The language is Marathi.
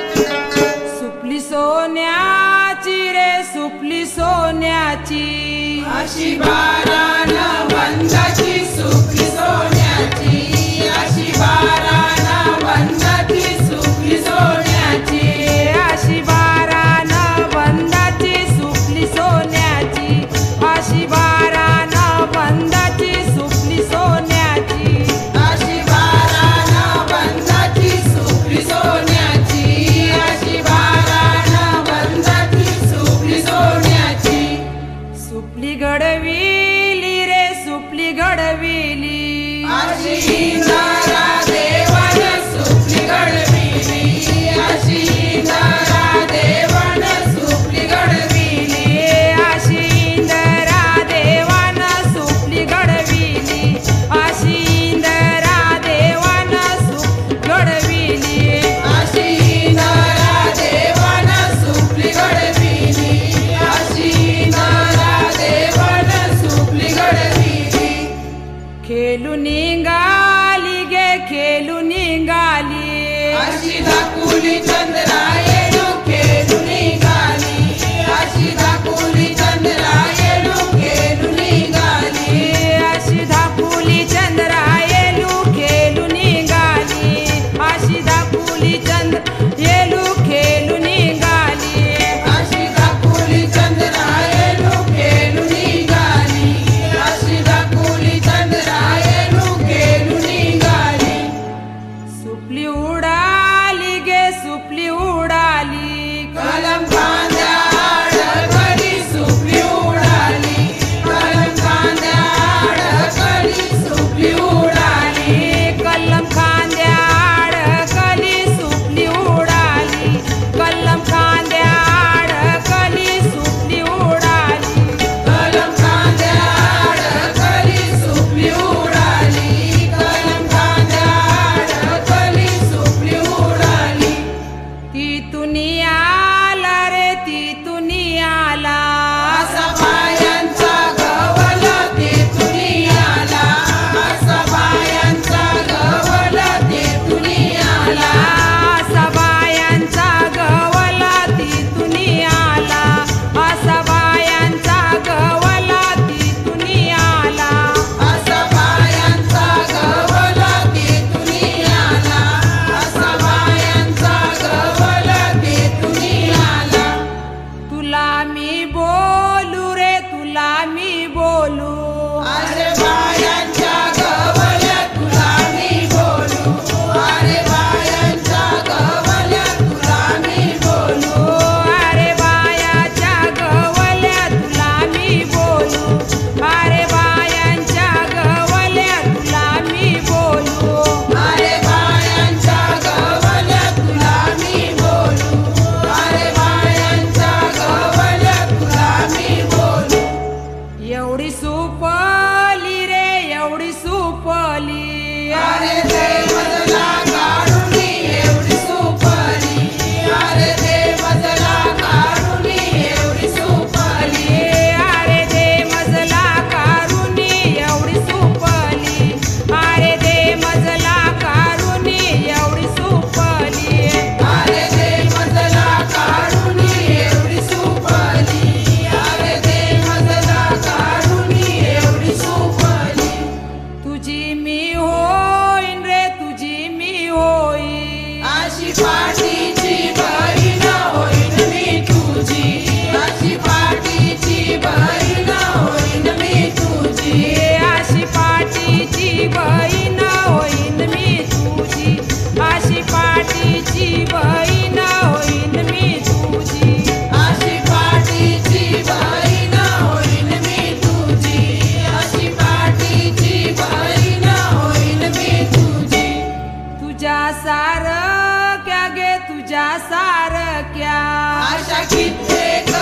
सुपली सोन्याची रे सुपली सोन्याची अशी बारान वंदाची सुपली सोन्याची अशी बारान वंदाची सुपली सोन्याची अशी बारान वंदाची सुपली सोन्याची अशी बारान वंदाची सुपली सोन्याची अशी बारान वंदाची सुपली सोन्याची अशी बारान वंदाची सुपली सोन्याची सुपली घडविली रे सुपली घडविली अशी इंदारा देवान सुपली घडविली अशी इंदारा देवान सुपली घडविली अशी इंदरा देवान सुपली घडविली अशी इंदरा देवान सुप घडविली अशी इंदारा देवान सुपली घडविली अशी इंदारा देवान सुपली घडविली खेलू निघाली गे खेलू निघाली अशी दाखुली चंद्रायणू खेळू निघाली अशी दाखुली चंद्रायणू खेळू निघाली अशी धापुली चंद्रायलू खेलू निघाली अशी धापुली चंद्रायलू खेलू निघाली अशी दाखुली चंद्रायणू खेळू निघाली अशी दाखुली चंद्रायणू खेळू निघाली सुपली उडाली गे सुपली उडाली कलम खांद्याड कडी सुपली उडाली कलम खांद्याड कडी सुपली उडाली कलम खांद्याड कली सुपली उडाली कलम खांद्याड कली सुपली उडाली कलम खांद्याड कडी सुपली उडाली कलम खांद्याड कडी सुपली उडाली तिथून आला रे तिथून आला असा बायांचा गवला तेथून आला असा बायांचा गवला तेथून आला असा बायांचा गवला तिथून आला असा बायांचा गवला तिथून आला असा बायांचा गवला तेथून आला असा बायांचा गवला तेथून आला तुला मी बोलू रे तुला मी बोलू अरे बायांच्या गवल्या तुला मी बोलू अरे बायांच्या गवल्या तुला मी बोलू अरे बायाच्या गवल्या तुला मी बोलू अरे बायांच्या गवल्या तुला मी बोलू अरे बायांच्या गवल्या तुला मी बोलू अरे बायांच्या गवल्या तुला मी बोलू एवढी सुपली रे एवढी सुपली अरे देवजला काढूनी एवढी सुपली अरे देवजला काढूनी एवढी सुपली अरे दे मजला कारुणी एवढी सुपली अरे दे मजला कारुणी एवढी सुपली अरे देवजला काढूनी एवढी सुपली अरे देवजला काढूनी एवढी सुपली तुझी मी होईन रे तुझी मी होईन अशी पाठीची बहीण होईन मी तुझी अशी पाठीची बहीण होईन मी तुझी अशी पाठीची बहीण होईन मी तुझी अशी पाठीची बहीण होईन मी तुझी अशी पाठीची बहीण होईन मी तुझी अशी पाठीची बहीण होईन मी तुझी तुझ्या सारख्या गे तुझ्या सारख्या अशा कित्येक